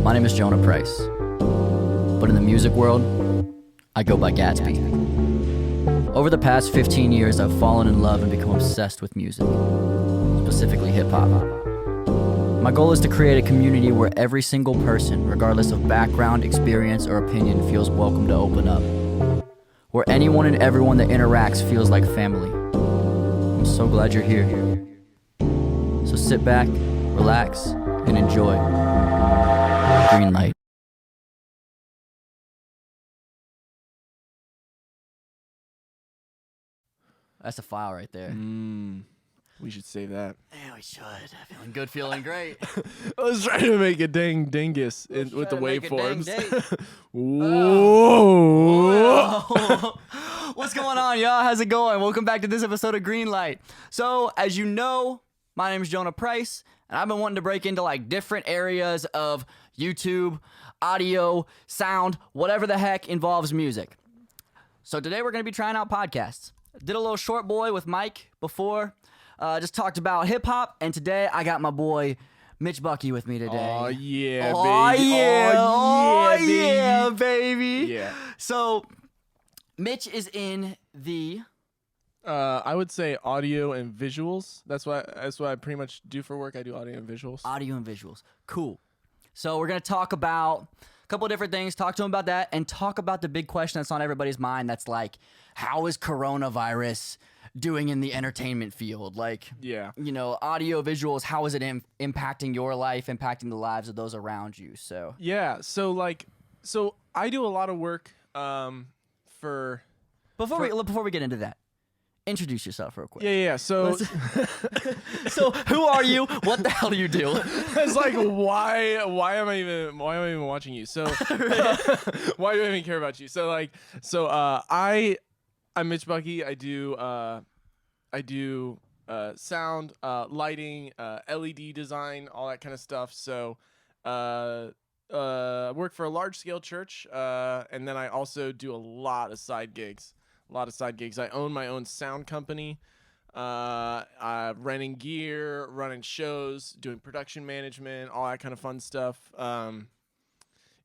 My name is Jonah Price, but in the music world, I go by Gatsby. Over the past 15 years, I've fallen in love and become obsessed with music, specifically hip-hop. My goal is to create a community where every single person, regardless of background, experience, or opinion, feels welcome to open up. Where anyone and everyone that interacts feels like family. I'm so glad you're here. So sit back, relax, and enjoy. Green light. That's a file right there. We should save that. Yeah, we should. Feeling good, feeling great. I was trying to make a dang dingus with the waveforms. Whoa. What's going on, y'all? How's it going? Welcome back to this episode of Green Light. So, as you know, my name is Jonah Price, and I've been wanting to break into like different areas of YouTube, audio, sound, whatever the heck involves music. So today we're going to be trying out podcasts. Did a little short boy with Mike before. Just talked about hip-hop, and today I got my boy Mitch Buckey with me today. Oh, yeah, oh, baby. Yeah. Oh, Yeah, baby. Yeah. So, Mitch is in the... I would say audio and visuals. That's what I pretty much do for work. I do audio and visuals. Audio and visuals. Cool. So we're going to talk about a couple of different things, talk to him about that, and talk about the big question that's on everybody's mind that's like, how is coronavirus doing in the entertainment field? Like, Yeah. you know, audio, visuals, how is it impacting your life, impacting the lives of those around you? So Yeah. So I do a lot of work for... Before we get into that, introduce yourself real quick. Yeah. So So who are you? What the hell do you do? it's like why am I even watching you? So why do I even care about you? I'm Mitch Buckey. I do sound, lighting, LED design, all that kind of stuff. So I work for a large scale church, and then I also do a lot of side gigs. I own my own sound company, renting gear, running shows, doing production management, all that kind of fun stuff.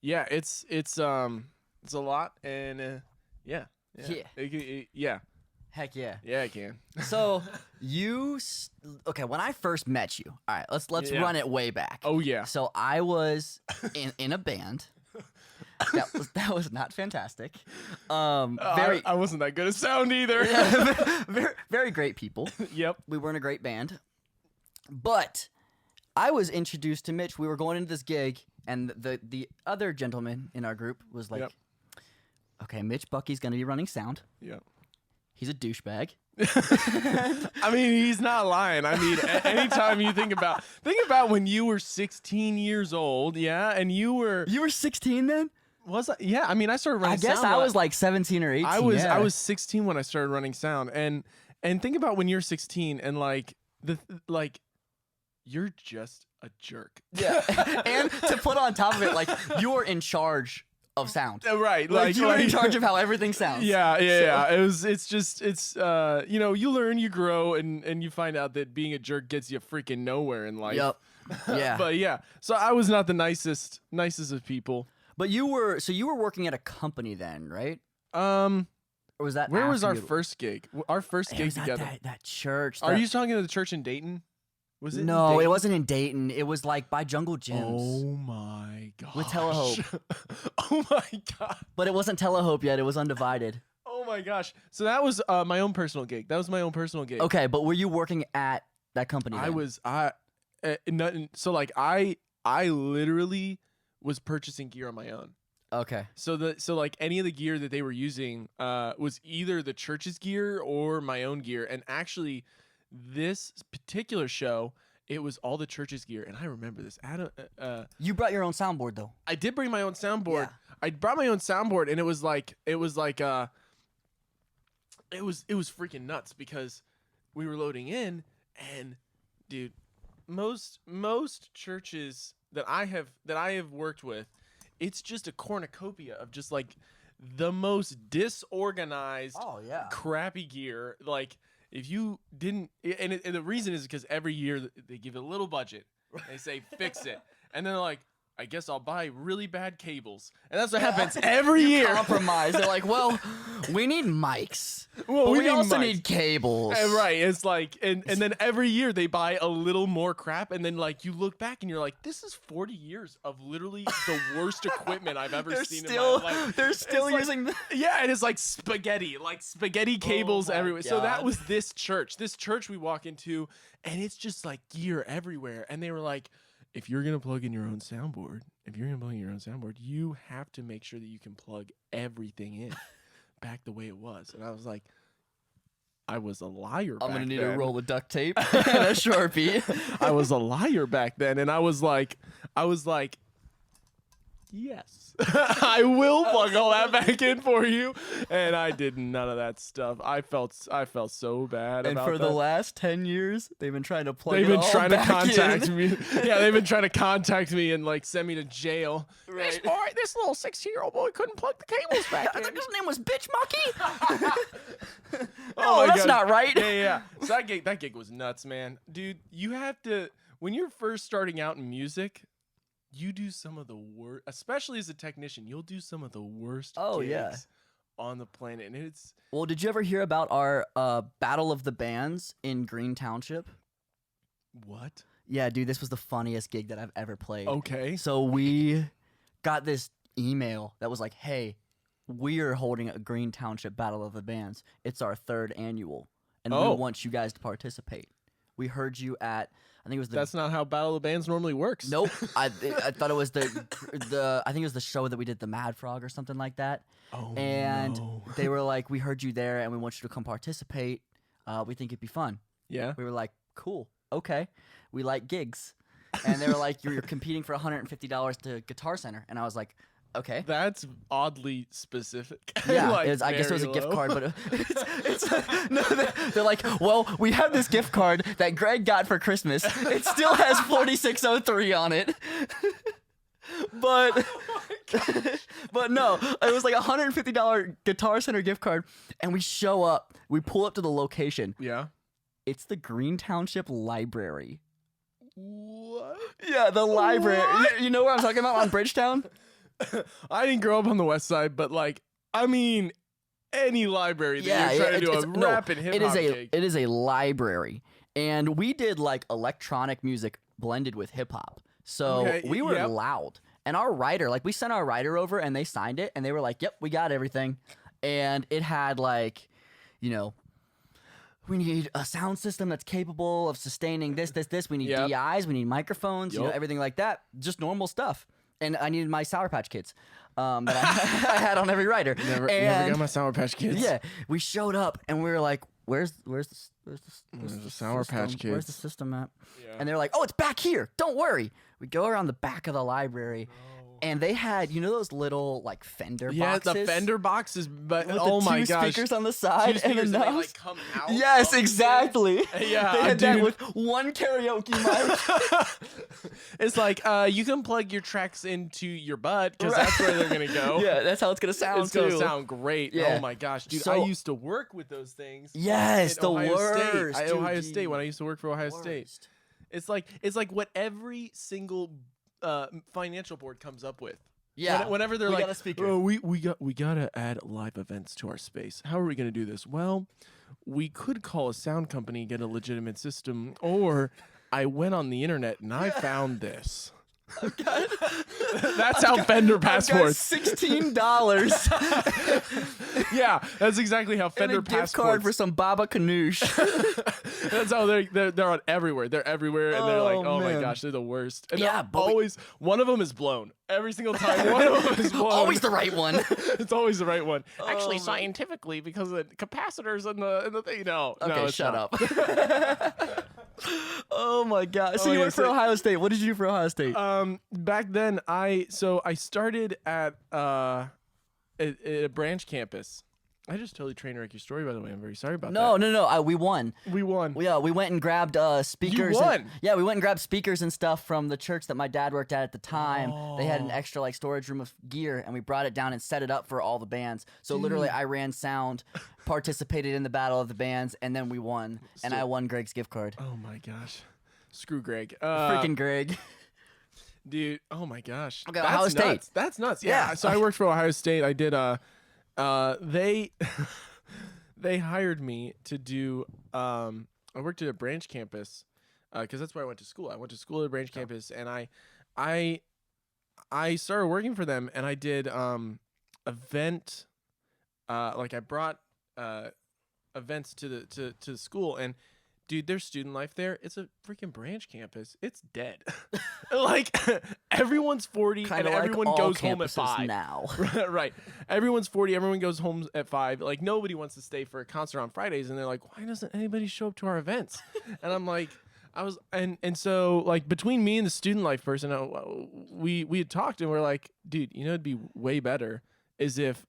Yeah, it's a lot, and yeah. Yeah. Heck yeah. Yeah, I can. So okay, when I first met you, all right, let's run it way back. Oh yeah. So I was in a band. That was not fantastic. I wasn't that good at sound either. very, very great people. Yep. We weren't a great band, but I was introduced to Mitch. We were going into this gig, and the other gentleman in our group was like, Yep. "Okay, Mitch Buckey's gonna be running sound. Yep. He's a douchebag." I mean, he's not lying. I mean, anytime you think about when you were 16 years old, yeah, and you were 16 then? Was I? Yeah, I mean, I started running sound. I guess I was like 17 or 18. I was 16 when I started running sound, and think about when you're 16 and you're just a jerk. Yeah. And to put on top of it, like, you're in charge of sound. Right. Like you're in charge of how everything sounds. Yeah. It's you learn, you grow, and you find out that being a jerk gets you freaking nowhere in life. Yep. Yeah. But yeah, so I was not the nicest of people. But you were working at a company then, right? Or was that where was our you... first gig? Our first gig together. That church. Are you talking to the church in Dayton? Was it? No, it wasn't in Dayton. It was like by Jungle Gyms. Oh my god. With Telehope. Oh my god. But it wasn't Telehope yet. It was Undivided. Oh my gosh. So that was my own personal gig. Okay, but were you working at that company then? I literally was purchasing gear on my own. Okay. So like any of the gear that they were using was either the church's gear or my own gear. And actually, this particular show, it was all the church's gear. And I remember this. You brought your own soundboard though. I did bring my own soundboard. Yeah. I brought my own soundboard, and it was freaking nuts because we were loading in, and dude, most churches that I have worked with, it's just a cornucopia of just like the most disorganized, crappy gear. Like if you didn't, and the reason is because every year they give it a little budget. They say fix it, and then they're like, I guess I'll buy really bad cables. And that's what happens every year. Compromise. They're like, well, we need mics, Well, but we we need also mics. need cables. Right. It's like, and then every year they buy a little more crap. And then, like, you look back and you're like, this is 40 years of literally the worst equipment I've ever seen in my life. They're still It's like- using the... Yeah, and it's like spaghetti cables my everywhere. So that God. was this church we walk into, and it's just like gear everywhere. And they were like, if you're gonna plug in your own soundboard, you have to make sure that you can plug everything in back the way it was. And I was like, I was a liar. I'm gonna back need then. a roll of duct tape and a Sharpie. I was a liar back then, and I was like, yes, I will plug all that back in for you. And I did none of that stuff. I felt so bad And about for that. the last 10 years, they've been trying to plug They've it been all trying to back contact in. me. Yeah, they've been trying to contact me and like send me to jail. Right. This little 16-year-old boy couldn't plug the cables back I in. thought his name was Bitch Mucky. Oh my that's God. not right. Yeah. So that gig was nuts, man. Dude, you have to, when you're first starting out in music, you do some of the worst, especially as a technician, you'll do some of the worst gigs on the planet. And it's... Well, did you ever hear about our Battle of the Bands in Green Township? What? Yeah, dude, this was the funniest gig that I've ever played. Okay. So we got this email that was like, hey, we're holding a Green Township Battle of the Bands. It's our 3rd annual, and we want you guys to participate. We heard you at, I think it was the... That's not how Battle of the Bands normally works. Nope. I thought it was the I think it was the show that we did, the Mad Frog or something like that. Oh, And no. they were like, we heard you there and we want you to come participate. We think it'd be fun. Yeah. We were like, cool, okay. We like gigs. And they were like, you're competing for $150 to Guitar Center. And I was like, okay. That's oddly specific. Yeah, Like, I guess it was a very gift low. card, but no, they're like, well, we have this gift card that Greg got for Christmas. It still has 4603 on it. But but no, it was like a $150 Guitar Center gift card, and we show up, we pull up to the location. Yeah. It's the Green Township Library. What? Yeah, the library. What? You know what I'm talking about on Bridgetown? I didn't grow up on the west side, but like, I mean, any library that you're trying to do a rap and hip hop gig. It is a library, and we did like electronic music blended with hip hop. So Okay, we were yep. loud, and our writer, like, we sent our writer over, and they signed it, and they were like, "Yep, we got everything," and it had like, you know. We need a sound system that's capable of sustaining this. We need Yep. DIs. We need microphones. You know, Yup. everything like that. Just normal stuff. And I needed my Sour Patch Kids that I had on every rider. Never and got my Sour Patch Kids. yeah, we showed up and we were like, "Where's the Sour Patch system? Where's the Kids. system at?" Yeah. And they're like, "Oh, it's back here. Don't worry." We go around the back of the library, and they had, you know, those little like Fender boxes. the Fender boxes, but with oh the my two gosh. speakers on the Two side and speakers the and they, knobs. like, come out Yes, of the exactly. thing. Yeah, they had dude. that with one karaoke mic. It's like you can plug your tracks into your butt because that's where they're gonna go. Yeah, that's how it's gonna sound It's gonna too. sound great. Yeah. Oh my gosh, dude! So- I used to work with those things. Yes, at the Ohio worst. State. dude, Ohio State when I used to work for Ohio the State. worst. It's like what every single financial board comes up with. Yeah, Whenever they're we like, got a speaker. "Oh, we gotta add live events to our space. How are we gonna do this?" Well, we could call a sound company, get a legitimate system, or I went on the internet and I found this. That's how Fender passports. $16 Yeah, that's exactly how and Fender a gift card passports. for some Baba Ganoush. That's how they're on everywhere. They're everywhere, and they're like, Oh, oh my man. gosh, they're the worst. And Yeah, they're but we- always one of them is blown every single time. One of them is blown. Always the right one. It's always the right one. Actually, man. scientifically, because of the capacitors and the thing. No, Okay, no, it's shut not. up. Oh my god. So Oh, you yeah, worked for so- Ohio State. What did you do for Ohio State? Back then, I started at a branch campus. I just totally train wrecked your story, by the way. I'm very sorry about No. that. We won. We won. We went and grabbed speakers. You and- won? yeah, we went and grabbed speakers and stuff from the church that my dad worked at the time. They had an extra like storage room of gear, and we brought it down and set it up for all the bands. So literally, I ran sound, participated in the battle of the bands, and then we won. And I won Greg's gift card. Oh my gosh, screw Greg. Freaking Greg. Dude, oh my gosh. Okay, That's Ohio State. nuts. That's nuts. Yeah. So I worked for Ohio State. I did they they hired me to do I worked at a branch campus because that's where I went to school. I went to school at a branch campus, and I started working for them, and I did event like I brought events to the school, and dude, their student life there, it's a freaking branch campus. It's dead. Like everyone's 40 Kinda and like everyone all goes home at campuses 5. now. Right. Everyone's 40, everyone goes home at 5. Like nobody wants to stay for a concert on Fridays, and they're like, "Why doesn't anybody show up to our events?" And I'm like, and so like between me and the student life person, we had talked, and we're like, "Dude, you know it'd be way better is if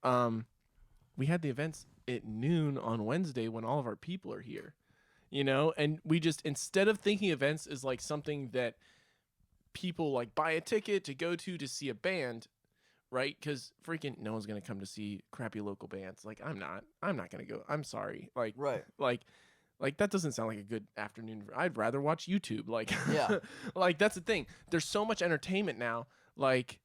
we had the events at noon on Wednesday when all of our people are here." You know, and we just, instead of thinking events is like something that people like buy a ticket to go to see a band, right? Because freaking no one's gonna come to see crappy local bands. Like I'm not gonna go. I'm sorry. Like Right. Like that doesn't sound like a good afternoon. I'd rather watch YouTube. Like Yeah. like that's the thing. There's so much entertainment now. Like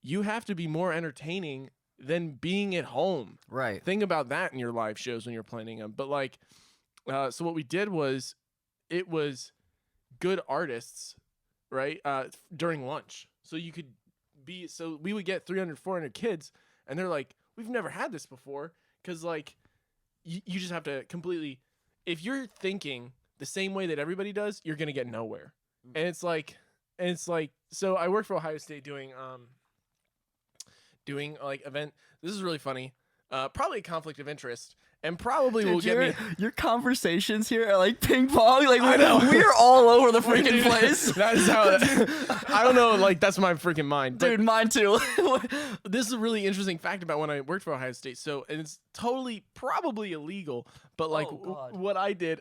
you have to be more entertaining than being at home. Right. Think about that in your live shows when you're planning them. But like. So what we did was, it was good artists, right? During lunch, so you could be. So we would get 300, 400 kids, and they're like, "We've never had this before," because like, you just have to completely. If you're thinking the same way that everybody does, you're gonna get nowhere. And it's like, so I work for Ohio State doing like event. This is really funny. Probably a conflict of interest. And probably will get me. Your conversations here are like ping pong. Like I know. we're all over the freaking place. That is how. I don't know. Like that's my freaking mind, Dude, mine too. This is a really interesting fact about when I worked for Ohio State. So, and it's totally probably illegal, but like God. what I did,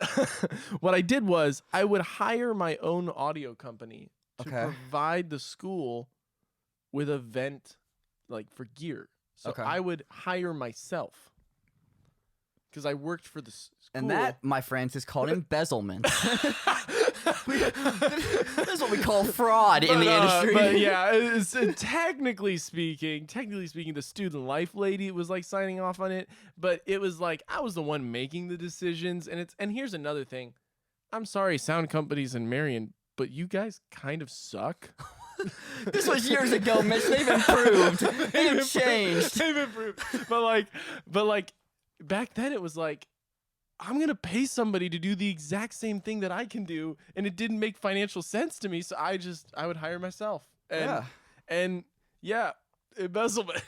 what I did was I would hire my own audio company to provide the school with event like for gear. So I would hire myself. Because I worked for the school. And that, my friends, is called embezzlement. That's what we call fraud in the industry. But yeah, it's, technically speaking, the student life lady was like signing off on it. But it was like I was the one making the decisions. And here's another thing. I'm sorry, sound companies in Marion, but you guys kind of suck. This was years ago, Mitch. They've improved. They've changed. They've improved. But like. Back then it was like, I'm going to pay somebody to do the exact same thing that I can do. And it didn't make financial sense to me. So I would hire myself. And embezzlement.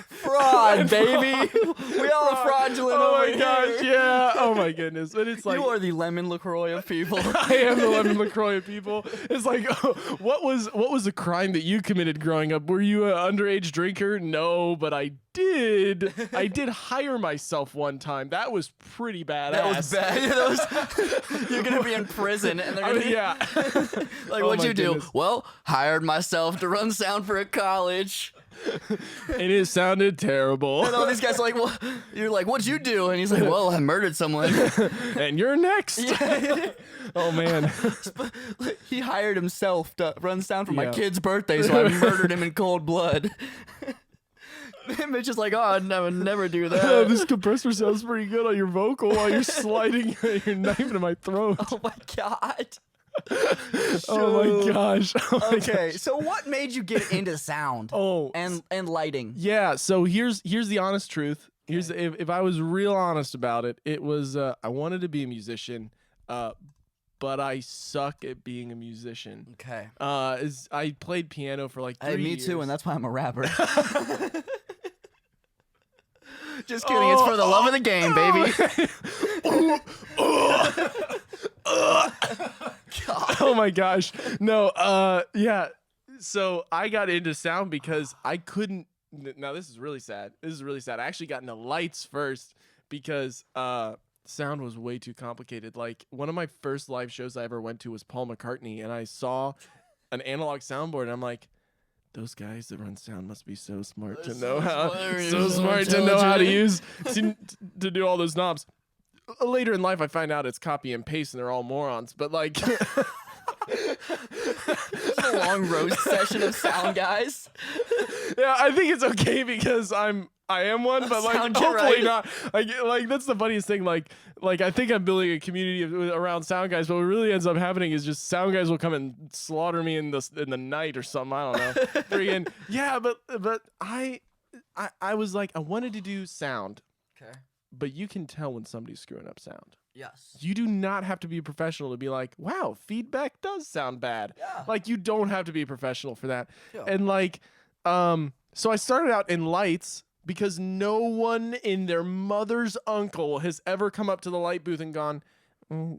Fraud, baby. We all fraudulent over here. Gosh, yeah. Oh my goodness. But it's like, you are the lemon LaCroix of people. I am the lemon LaCroix of people. It's like, what was a crime that you committed growing up? Were you an underage drinker? No, but I did hire myself one time. That was pretty badass. That was bad. You're gonna be in prison, and they're gonna like, what'd you do? Well, hired myself to run sound for a college. And it sounded terrible. And all these guys are like, well, you're like, what'd you do? And he's like, well, I murdered someone. And you're next. Oh man. He hired himself to run sound for my kid's birthday, so I murdered him in cold blood. Mitch is like, oh, I'd never do that. This compressor sounds pretty good on your vocal while you're sliding your knife into my throat. Oh my god. Oh my gosh. Okay, so what made you get into sound? And lighting? Yeah, so here's the honest truth. Here's if I was real honest about it, it was I wanted to be a musician, but I suck at being a musician. Okay. I played piano for like 3 years. Me too, and that's why I'm a rapper. Just kidding. It's for the love of the game, baby. Oh my gosh. No, yeah. So I got into sound because I couldn't. Now this is really sad. I actually got into lights first because sound was way too complicated. Like one of my first live shows I ever went to was Paul McCartney, and I saw an analog soundboard, and I'm like, those guys that run sound must be so smart to know how to use to do all those knobs. Later in life, I find out it's copy and paste, and they're all morons. But like, It's a long roast session of sound guys. Yeah, I think it's okay because I am one, but like Sound hopefully right. not. Like that's the funniest thing. Like I think I'm building a community around sound guys, but what really ends up happening is just sound guys will come and slaughter me in the night or something. I don't know. Freaking yeah, but I was like I wanted to do sound, Okay. but you can tell when somebody's screwing up sound. Yes. You do not have to be a professional to be like, wow, feedback does sound bad. Yeah. Like you don't have to be a professional for that. Yeah. And like, so I started out in lights because no one in their mother's uncle has ever come up to the light booth and gone,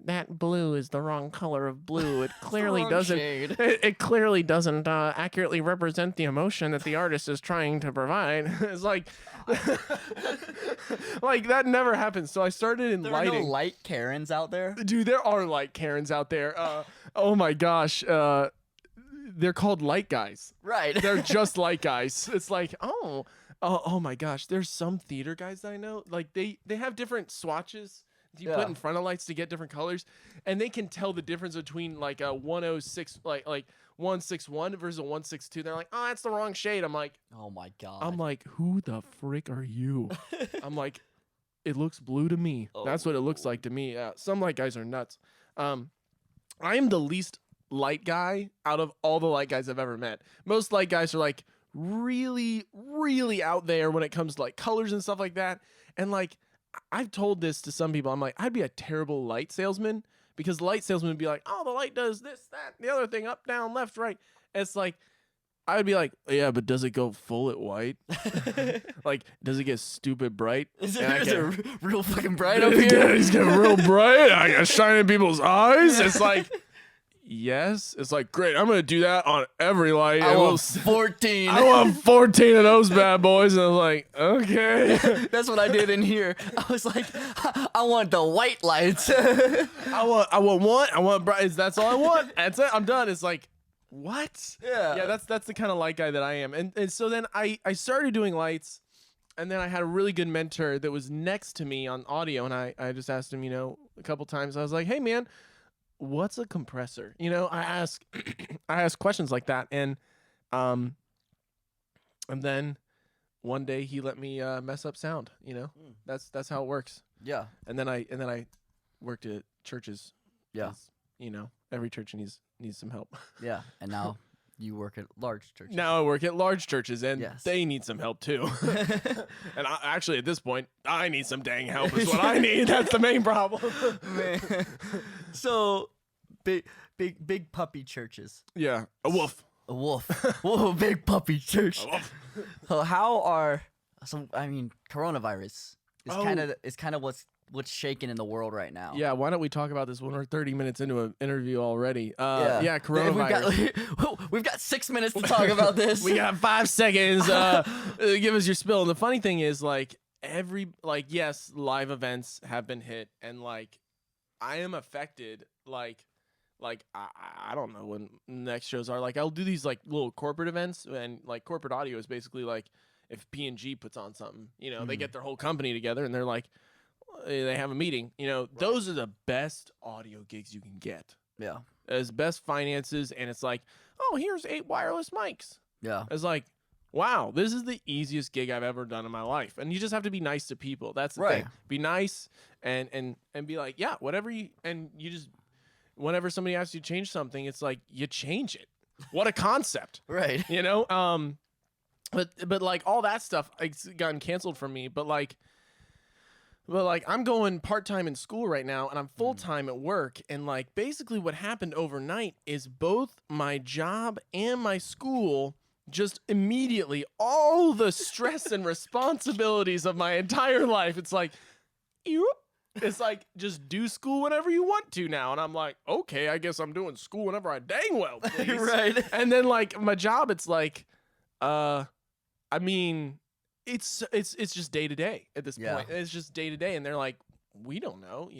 that blue is the wrong color of blue. It clearly doesn't. Shade. It clearly doesn't accurately represent the emotion that the artist is trying to provide. It's like, like that never happens. So I started in There lighting. are no light Karens out there. Dude, there are light Karens out there. Oh my gosh. They're called light guys. Right. They're just light guys. It's like, oh my gosh. There's some theater guys that I know. Like they have different swatches you put in front of lights to get different colors, and they can tell the difference between like a 106 like 161 versus a 162. They're like, oh, that's the wrong shade. I'm like, Oh my god. I'm like, who the frick are you? I'm like, it looks blue to me. That's what it looks like to me. Some light guys are nuts. I am the least light guy out of all the light guys I've ever met. Most light guys are like really, really out there when it comes to like colors and stuff like that. And like, I've told this to some people. I'm like, I'd be a terrible light salesman because light salesman would be like, oh, the light does this, that, the other thing, up, down, left, right. And it's like, I would be like, yeah, but does it go full at white? Like, does it get stupid bright? Is And I it real fucking bright up here? Yeah, he's getting real bright. I got shine in people's eyes. It's like, yes. It's like, great. I'm going to do that on every light. I And want 14. I want 14 of those bad boys. And I was like, okay. That's what I did in here. I was like, I want the white lights. I want one. I want bright. That's all I want. That's it. I'm done. It's like, what? Yeah. That's the kind of light guy that I am. And so then I started doing lights, and then I had a really good mentor that was next to me on audio, and I just asked him, a couple times. I was like, hey man, what's a compressor? I ask questions like that, and then one day he let me mess up sound. That's how it works. Yeah. And then I worked at churches. Yeah. 'cause, every church needs some help. Yeah. And now you work at large churches. Now I work at large churches, and Yes. they need some help too. And actually, at this point, I need some dang help. Is what I need. That's the main problem. Man. So big puppy churches. Yeah, a wolf. A wolf. Whoa, big puppy church. So coronavirus is kind of what's shaking in the world right now. Yeah, why don't we talk about this when we're 30 minutes into an interview already? Yeah, Coronavirus. We've got 6 minutes to talk about this. We got 5 seconds. Give us your spill. And the funny thing is, yes, live events have been hit, and I am affected. I don't know when next shows are. I'll do these little corporate events, and corporate audio is basically if P&G puts on something, they get their whole company together and they're they have a meeting. Those are the best audio gigs you can get. Yeah. As best finances, and it's oh, here's 8 wireless mics. Yeah. It's wow, this is the easiest gig I've ever done in my life. And you just have to be nice to people. That's the thing. Be nice and be yeah, whatever you just whenever somebody asks you to change something, it's you change it. What a concept. Right. But all that stuff it's gotten canceled from me. But I'm going part-time in school right now, and I'm full-time at work. And basically what happened overnight is both my job and my school just immediately, all the stress and responsibilities of my entire life, it's it's just do school whenever you want to now. And I'm okay, I guess I'm doing school whenever I dang well please. Right. And then my job, it's it's just day to day at this point. It's just day to day, and they're we don't know,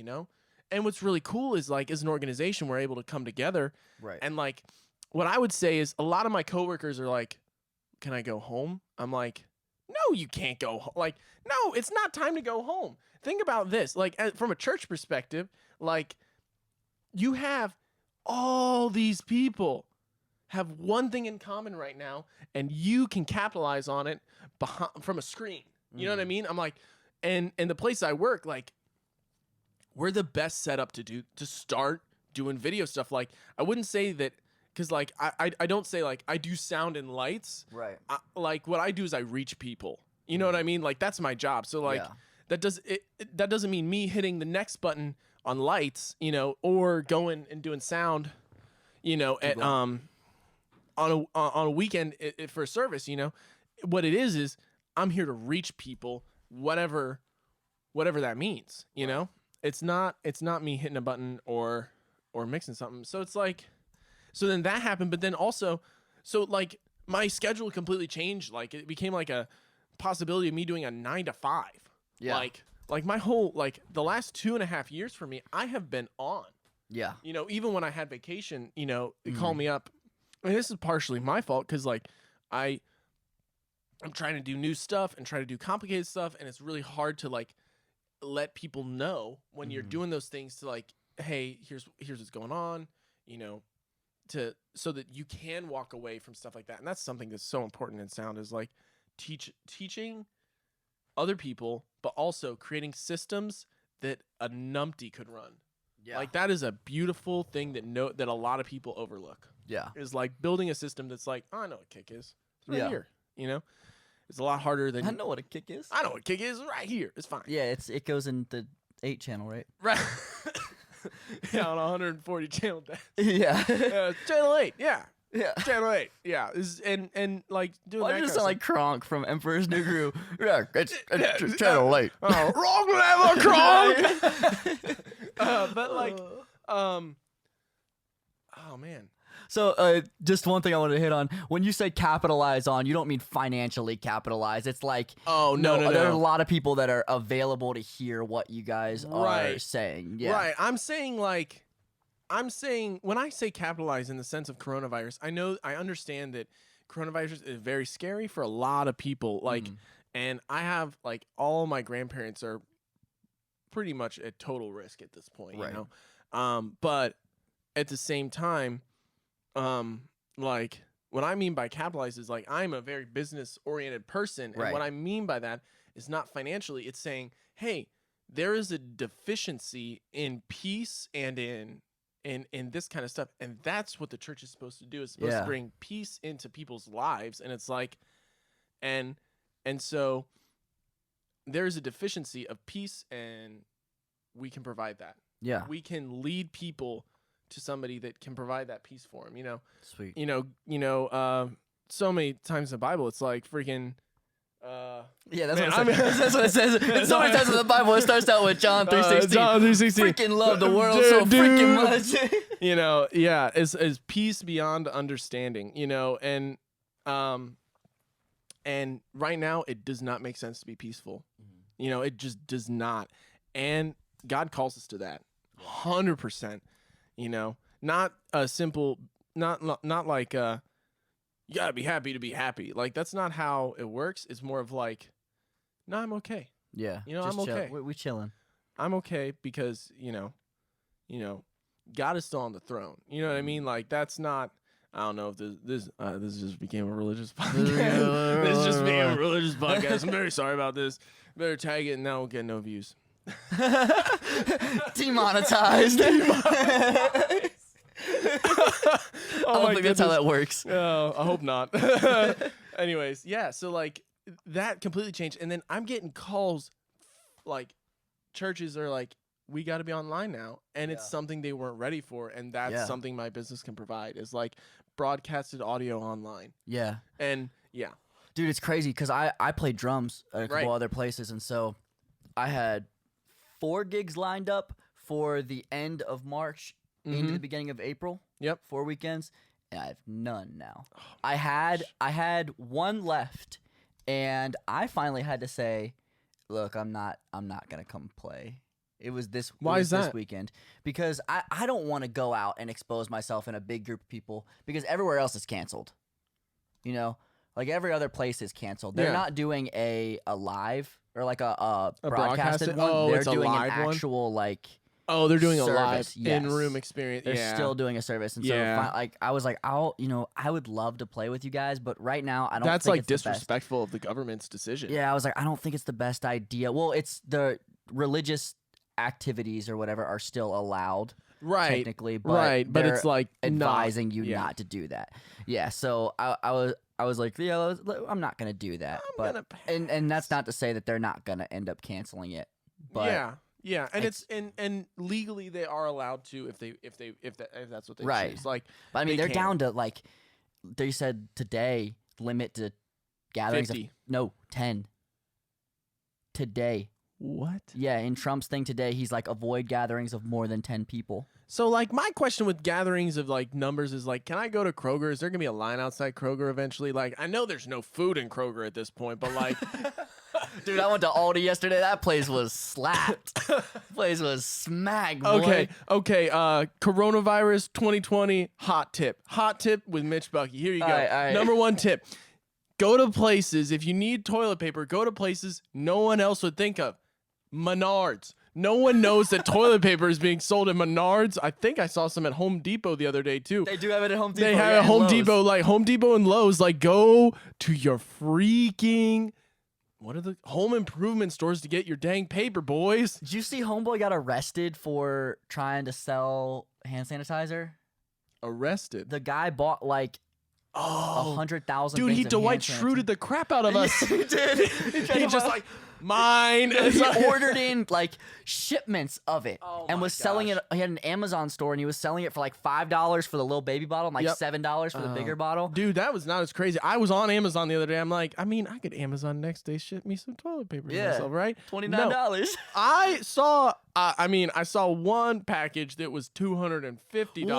And what's really cool is as an organization, we're able to come together. Right. And what I would say is a lot of my coworkers are can I go home? I'm no, you can't go home. No, it's not time to go home. Think about this. From a church perspective, you have all these people have one thing in common right now, and you can capitalize on it from a screen. You know what I mean? I'm like, and the place I work, like, we're the best setup to start doing video stuff. Like, I wouldn't say that, because like I don't say like I do sound and lights. Right. Like what I do is I reach people. You know what I mean? Like that's my job. So like that doesn't mean me hitting the next button on lights, you know, or going and doing sound, you know, at on a weekend for a service. You know, what it is I'm here to reach people, whatever that means. You know, it's not me hitting a button or mixing something. So it's like, so then that happened, but then also, so like my schedule completely changed. Like it became like a possibility of me doing a 9 to 5. Yeah. Like my whole, like the last 2.5 years for me, I have been on. Yeah. You know, even when I had vacation, you know, they call me up. I mean, this is partially my fault because like I'm trying to do new stuff and try to do complicated stuff, and it's really hard to like let people know when you're doing those things to like, hey, here's what's going on, you know, so that you can walk away from stuff like that. And that's something that's so important in sound is like teaching other people, but also creating systems that a numpty could run. Yeah. Like that is a beautiful thing that a lot of people overlook. Yeah. Is like building a system that's like, oh, I know what kick is. It's right Yeah. here. You know? It's a lot harder than I know what a kick is. I know what kick is right here. It's fine. Yeah, it goes in the 8 channel, right? Right. Yeah, on 140 channel dash. Yeah. Channel 8, yeah. Yeah. Channel 8, yeah. And like doing Why that does it kind sound of like Kronk from Emperor's New Groove? Yeah, it's channel 8. Wrong level, Kronk! But like, oh man. So just one thing I wanted to hit on. When you say capitalize on, you don't mean financially capitalize. It's like, oh, no. There are a lot of people that are available to hear what you guys are saying. Yeah. Right. I'm saying when I say capitalize in the sense of coronavirus, I understand that coronavirus is very scary for a lot of people. Like, and I have like all my grandparents are pretty much at total risk at this point, you know? But at the same time, like what I mean by capitalize is like I'm a very business oriented person, and what I mean by that is not financially. It's saying, hey, there is a deficiency in peace and in this kind of stuff, and that's what the church is supposed to do. It's supposed to bring peace into people's lives, and it's like, and so there's a deficiency of peace, and we can provide that. Yeah, we can lead people to somebody that can provide that peace for them, you know. Sweet. You know, so many times in the Bible, it's like freaking. Yeah, that's what it says. That's what it says. And so many times in the Bible, it starts out with John 3:16. John 3:16. Freaking love the world so freaking much. You know, yeah, is peace beyond understanding. You know, and right now it does not make sense to be peaceful. You know, it just does not, and God calls us to that, 100%. You know, not a simple, not like you gotta be happy to be happy. Like that's not how it works. It's more of like, no, I'm okay. Yeah, you know, just I'm okay. We chilling. I'm okay because you know, God is still on the throne. You know what I mean? Like that's not. I don't know if this just became a religious podcast. This just became a religious podcast. I'm very sorry about this. Better tag it, and now we'll get no views. Demonetized. I don't think that's how that works. I hope not. Anyways, yeah, so like that completely changed, and then I'm getting calls like churches are like, we got to be online now, and it's something they weren't ready for, and that's something my business can provide is like broadcasted audio online. Yeah. And yeah, dude, it's crazy because I played drums at a couple other places, and so I had 4 gigs lined up for the end of March into the beginning of April. Yep. 4 weekends, and I have none now. Oh, I had 1 left, and I finally had to say, look, I'm not gonna come play. It was this. Why is that? This weekend? Because I don't want to go out and expose myself in a big group of people because everywhere else is canceled. You know, like every other place is canceled. They're not doing a live or like a broadcasted one. They're doing an actual one? Like Oh, they're doing a live service, yes. in-room experience. They're still doing a service, and so like I was like, I would love to play with you guys, but right now I don't. That's think like it's the disrespectful of the government's decision. Yeah, I was like, I don't think it's the best idea. Well, it's the religious activities or whatever are still allowed, right? Technically, but but it's like advising you not to do that. Yeah, so I was like, yeah, I'm not gonna do that. And that's not to say that they're not gonna end up canceling it. But yeah, and it's and legally they are allowed to if that's what they choose. Like, but I mean, they're down to like they said today limit to gatherings 50. of 10 today. What? Yeah, in Trump's thing today, he's like avoid gatherings of more than 10 people. So like my question with gatherings of like numbers is like, can I go to Kroger? Is there gonna be a line outside Kroger eventually? Like, I know there's no food in Kroger at this point, but like. Dude, I went to Aldi yesterday. That place was slapped. Place was smacked, boy. Okay. Coronavirus 2020 hot tip. Hot tip with Mitch Buckey. Here you go. All right. Number 1 tip. Go to places, if you need toilet paper, go to places no one else would think of. Menards. No one knows that toilet paper is being sold at Menards. I think I saw some at Home Depot the other day, too. They do have it at Home Depot. They have it at Home Depot, like Home Depot and Lowe's. Like, go to your freaking... What are the home improvement stores to get your dang paper, boys? Did you see Homeboy got arrested for trying to sell hand sanitizer? Arrested? The guy bought like 100,000. Dude, he Dwight Schruded the crap out of us. He did. He just like mine. He ordered in like shipments of it and was selling it. He had an Amazon store and he was selling it for like $5 for the little baby bottle and like $7 for the bigger bottle. Dude, that was not as crazy. I was on Amazon the other day. I'm like, I mean, I could Amazon next day ship me some toilet paper myself, right? $29. No. I saw one package that was $250, and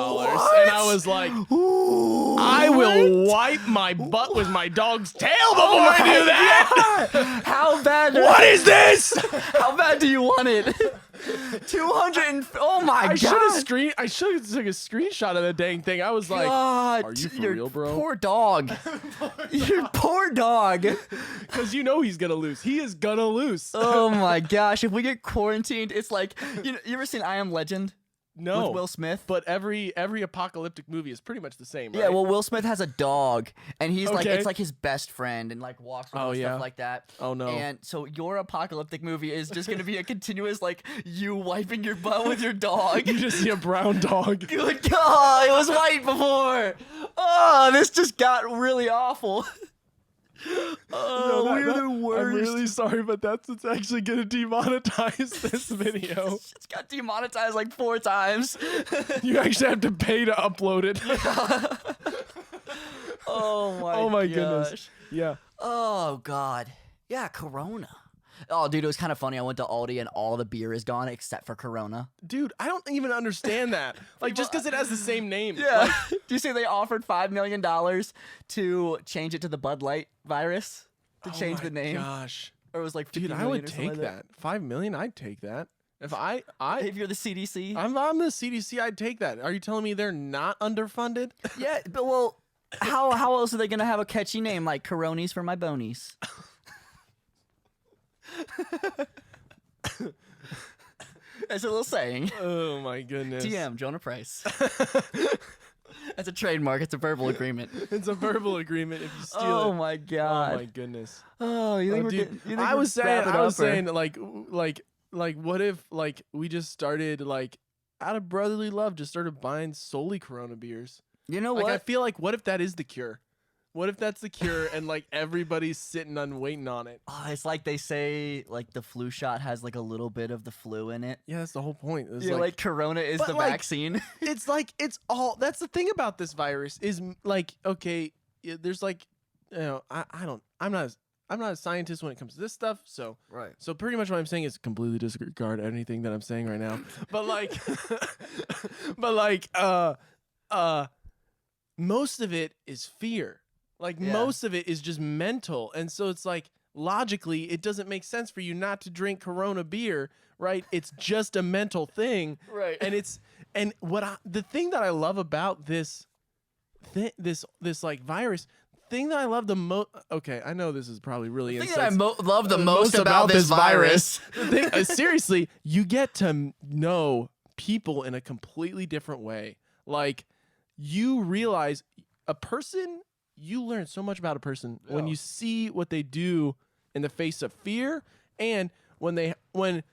I was like, I will wipe my butt with my dog's tail before I do that. How bad? What is this? How bad do you want it? 200. Oh my god! I should have took a screenshot of the dang thing. I was like, God, are you for real, bro? Poor dog. Your poor dog. Because you know he's gonna lose. He is gonna lose. Oh my gosh! If we get quarantined, it's like you ever seen I Am Legend? No, with Will Smith. But every apocalyptic movie is pretty much the same, right? Yeah, well, Will Smith has a dog, and he's like, it's like his best friend, and like walks with him and stuff like that. Oh no! And so your apocalyptic movie is just gonna be a continuous like you wiping your butt with your dog. You just see a brown dog. Good God, it was white before. Oh, this just got really awful. Oh, we're the worst. I'm really sorry, but that's what's actually going to demonetize this video. It's got demonetized like 4 times. You actually have to pay to upload it. Oh my goodness. Yeah. Oh God. Yeah, Corona. Oh, dude, it was kind of funny. I went to Aldi and all the beer is gone except for Corona. Dude, I don't even understand that. Like, just because it has the same name. Yeah. Like, do you see they offered $5 million to change it to the Bud Light virus? To change the name? Gosh. Or it was like 50 dude, million I would or something take like that. 5 million, I'd take that. If you're the CDC. I'm the CDC, I'd take that. Are you telling me they're not underfunded? Yeah, but well, how else are they gonna have a catchy name like Coronies for my bonies? That's a little saying. Oh my goodness. TM, Jonah Price. That's a trademark. It's a verbal agreement. It's a verbal agreement if you steal it. Oh my god. Oh my goodness. Oh, you think we're I was saying like what if like we just started like out of brotherly love just started buying solely Corona beers? You know like, what? I feel like what if that is the cure? What if that's the cure and like everybody's sitting and waiting on it? Oh, it's like they say like the flu shot has like a little bit of the flu in it. Yeah, that's the whole point. Yeah, like Corona is the vaccine. It's like it's all. That's the thing about this virus is like okay, there's like I'm not a scientist when it comes to this stuff. So right. So pretty much what I'm saying is completely disregard anything that I'm saying right now. But most of it is fear. Like most of it is just mental. And so it's like logically it doesn't make sense for you not to drink Corona beer, right? It's just a mental thing. Right. And the thing that I love about this like virus, thing that I love the most. Okay, I know this is probably really the thing that I love the most about this virus. Seriously, you get to know people in a completely different way. Like, you realize you learn so much about a person when you see what they do in the face of fear, and when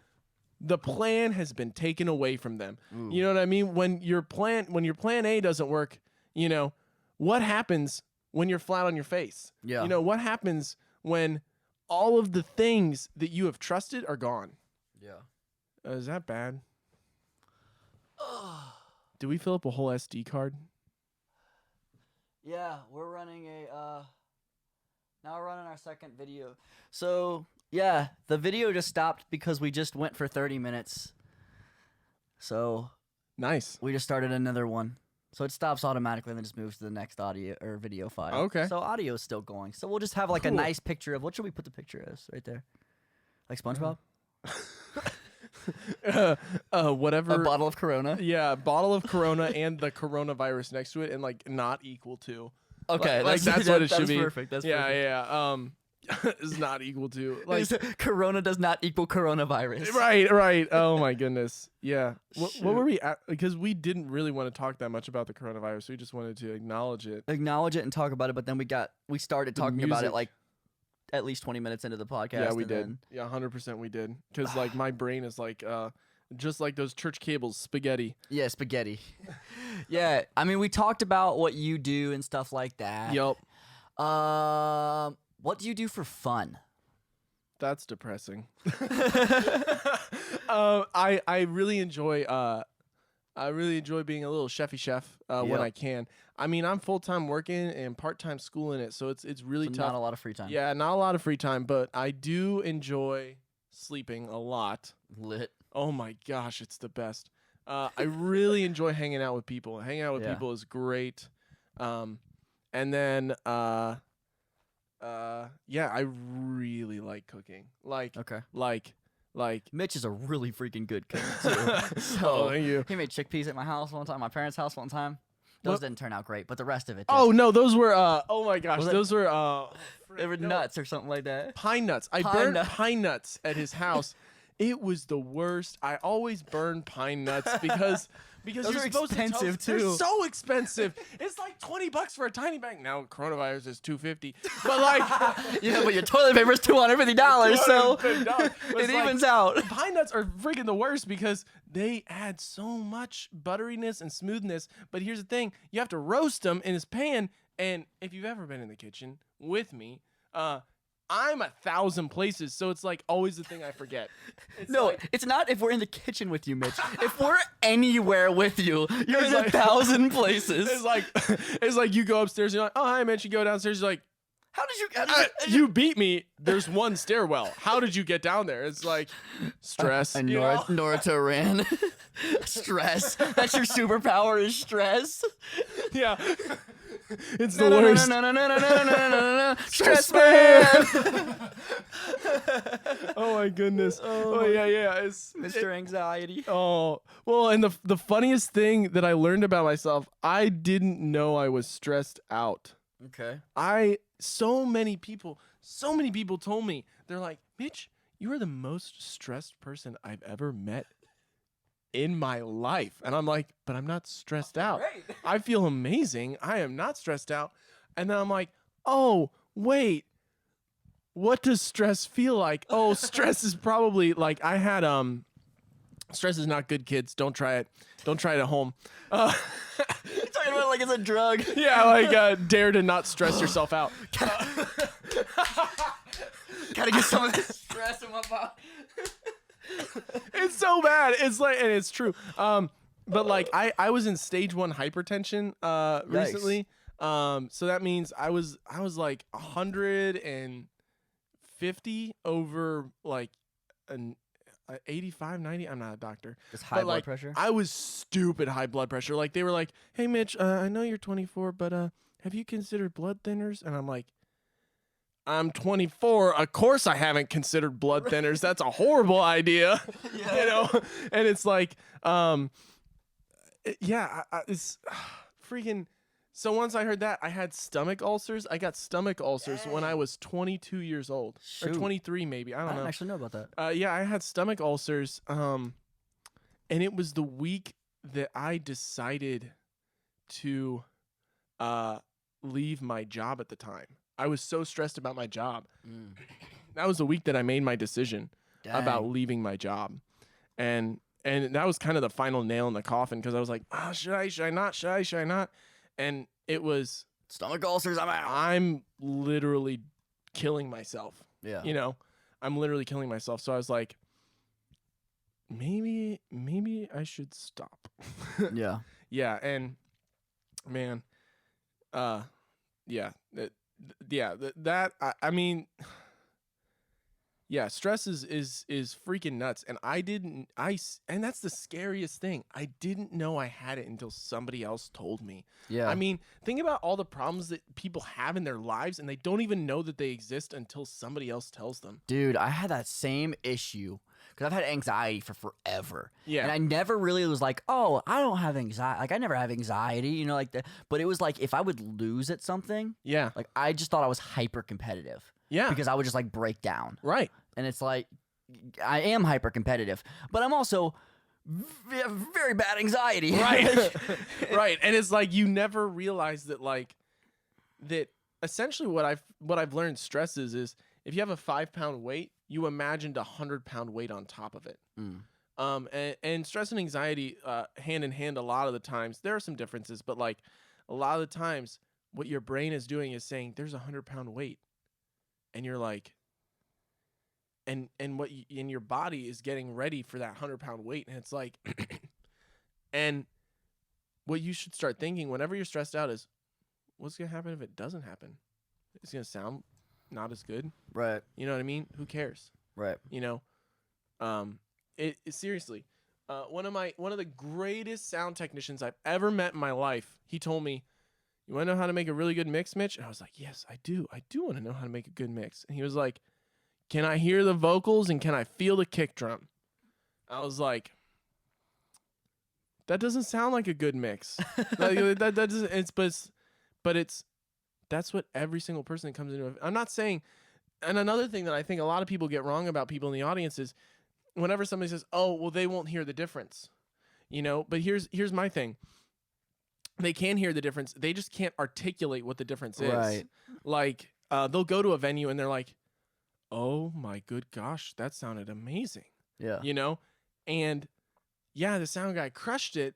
the plan has been taken away from them. Ooh. You know what I mean? When your plan A doesn't work, what happens when you're flat on your face? Yeah. What happens when all of the things that you have trusted are gone? Yeah. Is that bad? Did we fill up a whole SD card? Yeah, we're running now we're running our second video. So, yeah, the video just stopped because we just went for 30 minutes. So, nice. We just started another one. So it stops automatically and then just moves to the next audio or video file. Okay. So audio is still going. So we'll just have like a nice picture of, what should we put the picture as right there? Like SpongeBob? Whatever. A bottle of Corona? Yeah, a bottle of Corona and the coronavirus next to it, and like not equal to. Okay, that's what it should be. Perfect. That's yeah, perfect. Yeah. Is not equal to, like, Corona does not equal coronavirus. Right. Oh my goodness. Yeah. What were we at? Because we didn't really want to talk that much about the coronavirus. We just wanted to acknowledge it and talk about it. But then we started talking about it like at least 20 minutes into the podcast. Yeah, we did. Yeah, 100% we did. Because like my brain is like just like those church cables, spaghetti. Yeah, spaghetti. Yeah, I mean, we talked about what you do and stuff like that. Yup. What do you do for fun? That's depressing. I really enjoy being a little chefy chef when I can. I mean, I'm full-time working and part-time schooling it, so it's really tough. Not a lot of free time. Yeah, not a lot of free time, but I do enjoy sleeping a lot. Lit. Oh my gosh, it's the best. I really enjoy hanging out with people. Hanging out with people is great. And then I really like cooking. Like, Mitch is a really freaking good cook too. So thank you. He made chickpeas at my house one time, my parents' house one time. Those didn't turn out great, but the rest of it did. Oh no, those were oh my gosh, those were they were nuts or something like that. Pine nuts. I burned pine nuts at his house. It was the worst. I always burn pine nuts because those you're are supposed expensive to too. They're so expensive. It's like $20 for a tiny bag. Now coronavirus is $250. But like yeah, but your toilet paper is $250, so it evens out. Pine nuts are freaking the worst because they add so much butteriness and smoothness. But here's the thing: you have to roast them in this pan. And if you've ever been in the kitchen with me, I'm 1,000 places, so it's like always the thing I forget. It's not if we're in the kitchen with you, Mitch. If we're anywhere with you, you're in 1,000 places. It's like you go upstairs, you're like, oh, hi, Mitch. You go downstairs, you're like, how did you beat me? There's one stairwell. How did you get down there? It's like stress. And Naruto ran. Stress. That's your superpower is stress. Yeah. It's the worst. No. Stress man. Oh my goodness. Oh yeah. It's Mr. Anxiety. Oh well, and the funniest thing that I learned about myself, I didn't know I was stressed out. Okay. So many people told me, they're like, Mitch, you are the most stressed person I've ever met in my life. And I'm like, but I'm not stressed out. Great. I feel amazing. I am not stressed out. And then I'm like, oh, wait, what does stress feel like? Oh, stress is probably like I had, stress is not good, kids. Don't try it. Don't try it at home. You're talking about like it's a drug. Yeah, like dare to not stress yourself out. Gotta get some of this stress in my body. It's so bad. It's like, and it's true. But like I was in stage 1 hypertension recently. So that means I was like 150 over like an 85, 90. I'm not a doctor. Just high blood pressure? I was stupid high blood pressure. Like they were like, hey Mitch, I know you're 24, but have you considered blood thinners? And I'm like, I'm 24. Of course I haven't considered blood thinners. That's a horrible idea. Yeah. You know? And it's like, it's freaking. So once I heard that, I had stomach ulcers. I got stomach ulcers when I was 22 years old. Shoot. Or 23 maybe. I don't know. I didn't actually know about that. Yeah, I had stomach ulcers. And it was the week that I decided to leave my job at the time. I was so stressed about my job. That was the week that I made my decision about leaving my job. And that was kind of the final nail in the coffin, because I was like, oh, should I not? And it was Stomach ulcers, I'm out. I'm literally killing myself. Yeah. You know, I'm literally killing myself. So I was like, maybe I should stop. Yeah. Yeah. And man, I mean, yeah, stress is freaking nuts. And and that's the scariest thing. I didn't know I had it until somebody else told me. Yeah. I mean, think about all the problems that people have in their lives, and they don't even know that they exist until somebody else tells them. Dude, I had that same issue because I've had anxiety for forever. Yeah. And I never really was like, oh, I don't have anxiety. Like, I never have anxiety, you know, like that. But it was like, if I would lose at something, Yeah. like, I just thought I was hyper competitive. Yeah. Because I would just like break down. Right. And it's like, I am hyper competitive, but I'm also very bad anxiety. Right. Right. And it's like, you never realize that, like, that essentially what I've learned stress is if you have a 5-pound weight, you imagined a 100-pound weight on top of it. And stress and anxiety, hand in hand, a lot of the times, there are some differences, but like a lot of the times what your brain is doing is saying there's a 100-pound weight. And you're like, and in your body is getting ready for that 100-pound weight. And it's like, and what you should start thinking whenever you're stressed out is, what's going to happen if it doesn't happen? It's going to sound not as good. Right. You know what I mean? Who cares? Right. You know, it seriously, one of the greatest sound technicians I've ever met in my life, he told me, you want to know how to make a really good mix, Mitch? And I was like, yes, I do. I do want to know how to make a good mix. And he was like, can I hear the vocals and can I feel the kick drum? I was like, that doesn't sound like a good mix. Like, that doesn't. That's what every single person that comes into. I'm not saying. And another thing that I think a lot of people get wrong about people in the audience is, whenever somebody says, "Oh, well, they won't hear the difference," you know. But here's my thing. They can hear the difference. They just can't articulate what the difference is. Right. Like, they'll go to a venue and they're like, oh my good gosh, that sounded amazing. Yeah. You know? And yeah, the sound guy crushed it.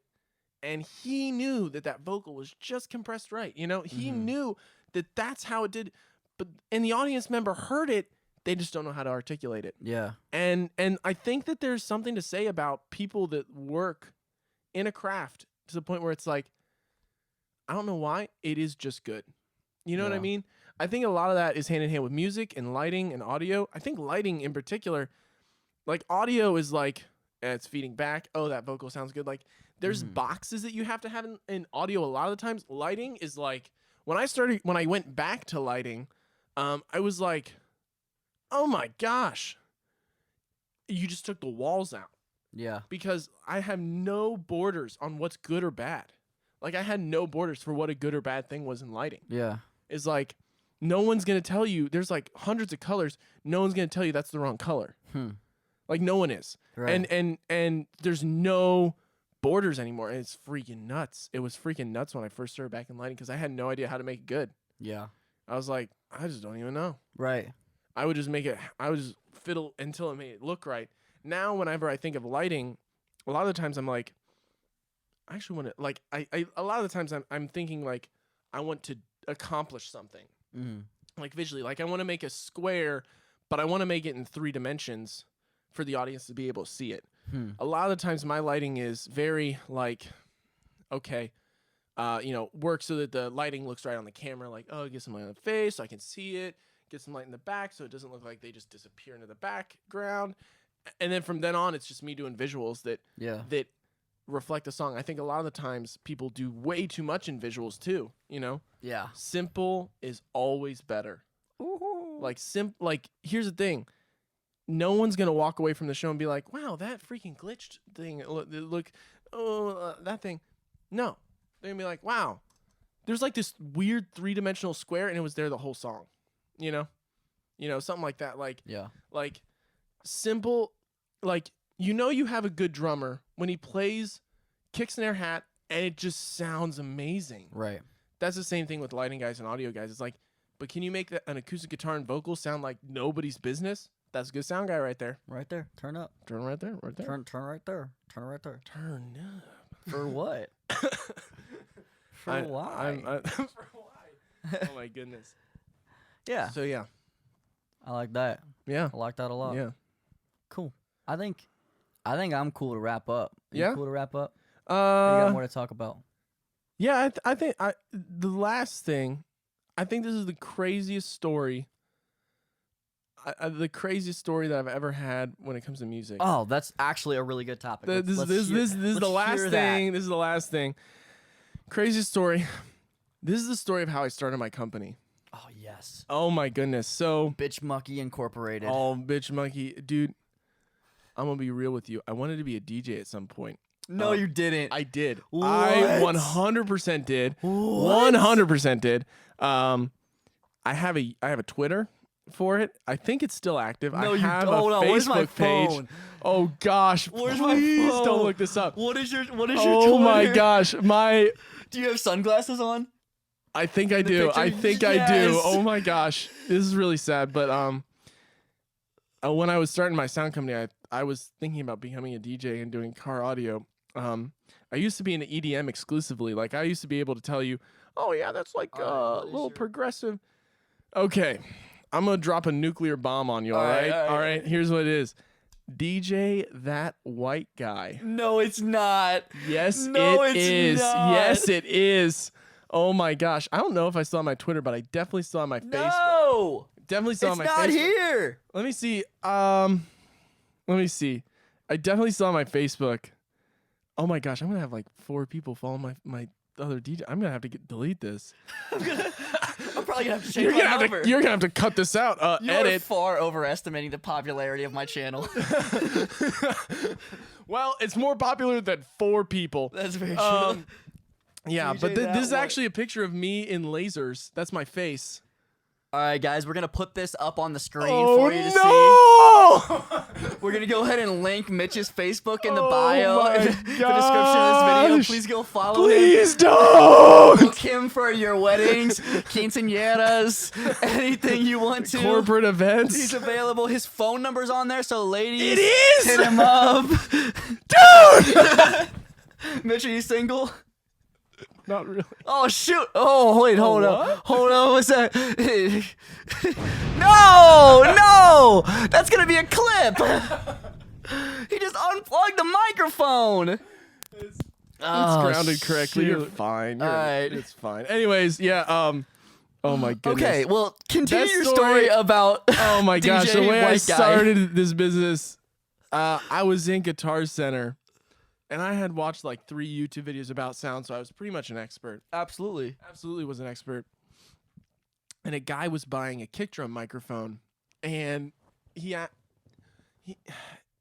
And he knew that vocal was just compressed right. You know, he knew that that's how it did. And the audience member heard it. They just don't know how to articulate it. Yeah. And I think that there's something to say about people that work in a craft to the point where it's like, I don't know why, it is just good. You know what I mean? I think a lot of that is hand in hand with music and lighting and audio. I think lighting in particular, like audio is like, it's feeding back. Oh, that vocal sounds good. Like there's boxes that you have to have in audio a lot of the times. Lighting is like, when I went back to lighting, I was like, oh my gosh, you just took the walls out. Yeah. Because I have no borders on what's good or bad. Like, I had no borders for what a good or bad thing was in lighting. Yeah. It's like, no one's going to tell you, there's like hundreds of colors. No one's going to tell you that's the wrong color. Like, no one is. Right. And there's no borders anymore. And it's freaking nuts. It was freaking nuts when I first started back in lighting because I had no idea how to make it good. Yeah. I was like, I just don't even know. Right. I would just fiddle until it made it look right. Now, whenever I think of lighting, a lot of the times I'm like, I actually want to, like, a lot of the times I'm thinking, like, I want to accomplish something. Like, visually. Like, I want to make a square, but I want to make it in 3 dimensions for the audience to be able to see it. A lot of the times my lighting is very, like, okay, work so that the lighting looks right on the camera. Like, oh, get some light on the face so I can see it. Get some light in the back so it doesn't look like they just disappear into the background. And then from then on, it's just me doing visuals that reflect the song. I think a lot of the times people do way too much in visuals too, you know? Yeah. Simple is always better. Ooh. Like, here's the thing. No one's going to walk away from the show and be like, wow, that freaking glitched thing. That thing. No. They're going to be like, wow, there's like this weird 3-dimensional square and it was there the whole song. You know, something like that. Like, yeah. Like simple, like you know you have a good drummer when he plays kick snare hat and it just sounds amazing. Right. That's the same thing with lighting guys and audio guys. It's like, but can you make an acoustic guitar and vocals sound like nobody's business? That's a good sound guy right there. Right there. Turn up. Turn right there. Right there. Turn right there. Turn right there. Turn up. For what? For why? For why? Oh my goodness. Yeah. So yeah. I like that. Yeah. I like that a lot. Yeah. Cool. I think I'm cool to wrap up. Are you cool to wrap up? You got more to talk about? Yeah, I think the last thing, I think this is the craziest story. The craziest story that I've ever had when it comes to music. Oh, that's actually a really good topic. This is the last thing. This is the last thing. Craziest story. This is the story of how I started my company. Oh yes. Oh my goodness. So Bitch Monkey Incorporated. Oh, Bitch Monkey, dude. I'm gonna be real with you. I wanted to be a DJ at some point. No, you didn't. I did. What? I 100% did. What? 100% did. I have a Twitter for it. I think it's still active. No, I have a Facebook Where's my page. phone? Oh gosh, Where's please my phone? don't look this up. What is your Oh my Twitter? gosh, my. Do you have sunglasses on? I think I do. picture? I think I do. Yes. Oh my gosh, this is really sad. But when I was starting my sound company, I was thinking about becoming a DJ and doing car audio. I used to be in EDM exclusively. Like I used to be able to tell you, oh yeah, that's like a little progressive. Okay, I'm gonna drop a nuclear bomb on you. All right. Here's what it is. DJ That White Guy. No, it's not. Yes, No, it it's is. not. Yes, it is. Oh my gosh. I don't know if I still have my Twitter, but I definitely still have my Facebook. No, Definitely still it's have my not Facebook. here. Let me see. Let me see. I definitely still have my Facebook. Oh my gosh, I'm gonna have like 4 people follow my other DJ. I'm gonna have to delete this. I'm probably gonna have to change my number. You're gonna have to cut this out. You Edit. are far overestimating the popularity of my channel. Well, it's more popular than 4 people. That's very true. Yeah, DJ but this is That actually a picture of me in lasers. That's my face. All right, guys, we're gonna put this up on the screen Oh for you to see. no! We're gonna go ahead and link Mitch's Facebook in the Oh bio my in the description of this video. gosh. Please go follow him. Please don't! Book him for your weddings, quinceañeras, anything you want to. Corporate He's events. available. His phone number's on there, so ladies, It is! hit him up. Dude! Mitch, are you single? Not really. Oh shoot! Oh wait, hold what? up, hold on, what's that? No, that's gonna be a clip. He just unplugged the microphone. It's Oh, grounded correctly. You're shoot. fine. Alright. It's fine. Anyways, yeah. Oh my goodness. Okay, well, continue That your story- story about. Oh my gosh, the DJ way I White Guy. started this business, I was in Guitar Center, and I had watched like 3 YouTube videos about sound, so I was pretty much an expert. Absolutely. Absolutely was an expert. And a guy was buying a kick drum microphone, and he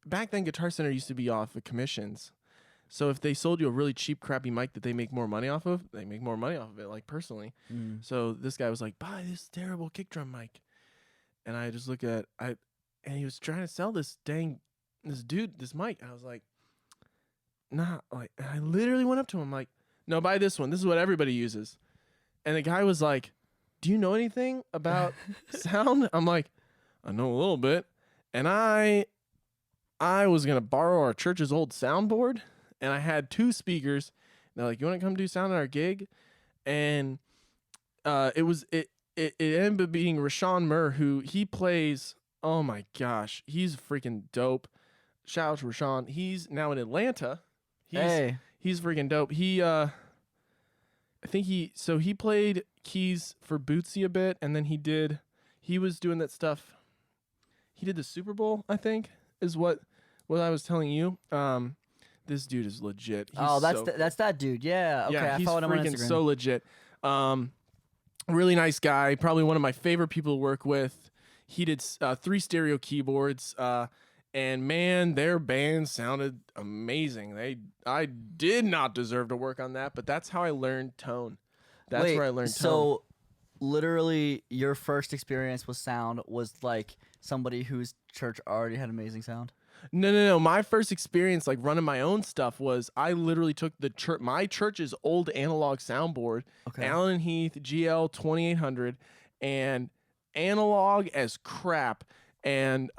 back then Guitar Center used to be off of commissions. So if they sold you a really cheap, crappy mic that they make more money off of, they make more money off of it, like personally. So this guy was like, buy this terrible kick drum mic. And I just look at and he was trying to sell this mic. And I was like, nah, like, and I literally went up to him like, no, buy this one. This is what everybody uses. And the guy was like, do you know anything about sound? I'm like, I know a little bit. And I was going to borrow our church's old soundboard. And I had 2 speakers. And they're like, you want to come do sound at our gig? And it ended up being Rashawn Murr, who he plays. Oh my gosh, he's freaking dope. Shout out to Rashawn. He's now in Atlanta. He's freaking dope. I think he played keys for Bootsy a bit, and then he was doing that stuff. He did the Super Bowl, I think, is what I was telling you. This dude is legit. He's That's that dude. Yeah. Okay. yeah, I he's followed him on freaking Instagram. so legit. Really nice guy. Probably one of my favorite people to work with. He did 3 stereo keyboards. And man, their band sounded amazing. I did not deserve to work on that, but that's how I learned tone. That's where I learned tone. So, literally, your first experience with sound was like somebody whose church already had amazing sound. No. My first experience like running my own stuff was I literally took my church's old analog soundboard, Okay. Allen Heath GL 2800, and analog as crap, and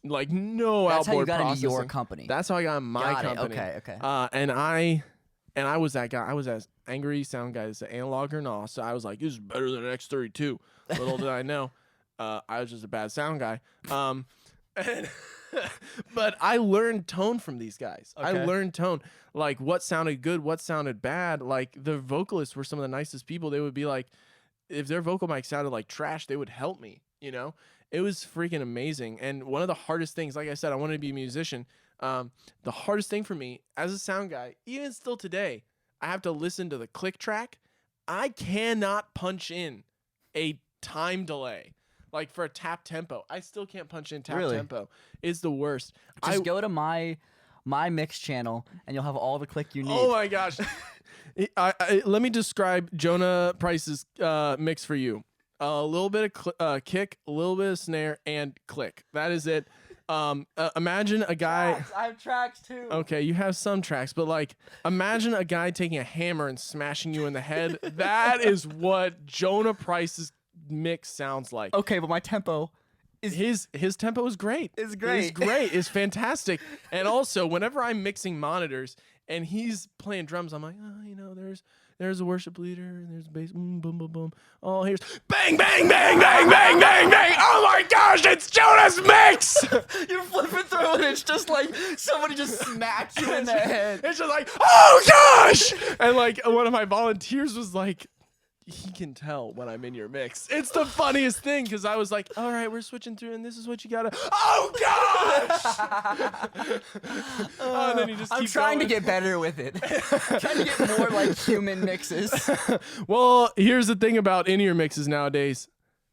like no That's how you outboard got into processing. your company. That's how I got in my Got it. company. Okay. And I was that guy. I was as angry sound guy as the analog or not. So I was like, this is better than an X32. Little did I know, I was just a bad sound guy. But I learned tone from these guys. I Okay. learned tone, like what sounded good, what sounded bad. Like the vocalists were some of the nicest people. They would be like, if their vocal mic sounded like trash, they would help me. You know, it was freaking amazing. And one of the hardest things, like I said, I wanted to be a musician. The hardest thing for me as a sound guy, even still today, I have to listen to the click track. I cannot punch in a time delay. Like for a tap tempo, I still can't punch in tap Really? tempo. It's the worst. Just go to my mix channel, and you'll have all the click you need. Oh my gosh. Let me describe Jonah Price's mix for you. A little bit of kick, a little bit of snare, and click. That is it. Imagine a guy. Tracks. I have tracks too. Okay, you have some tracks, but like, imagine a guy taking a hammer and smashing you in the head. That is what Jonah Price's mix sounds like. Okay, but my tempo is His tempo is great. It's great. It's great. It's fantastic. And also, whenever I'm mixing monitors and he's playing drums, I'm like, oh, you know, there's a worship leader and there's a bass, boom, boom, boom. Oh, here's bang, bang, bang, bang, bang, bang, bang. Oh my gosh, it's Jonah's mix. You're flipping through and it's just like somebody just smacked you in the head. It's just like, oh gosh. And like one of my volunteers was like, he can tell when I'm in your mix. It's the funniest thing because I was like, all right, we're switching through and this is what you gotta. Oh gosh! And then he just I'm keeps trying going. to get better with it. Trying to get more like human mixes. Well, here's the thing about in-ear mixes nowadays.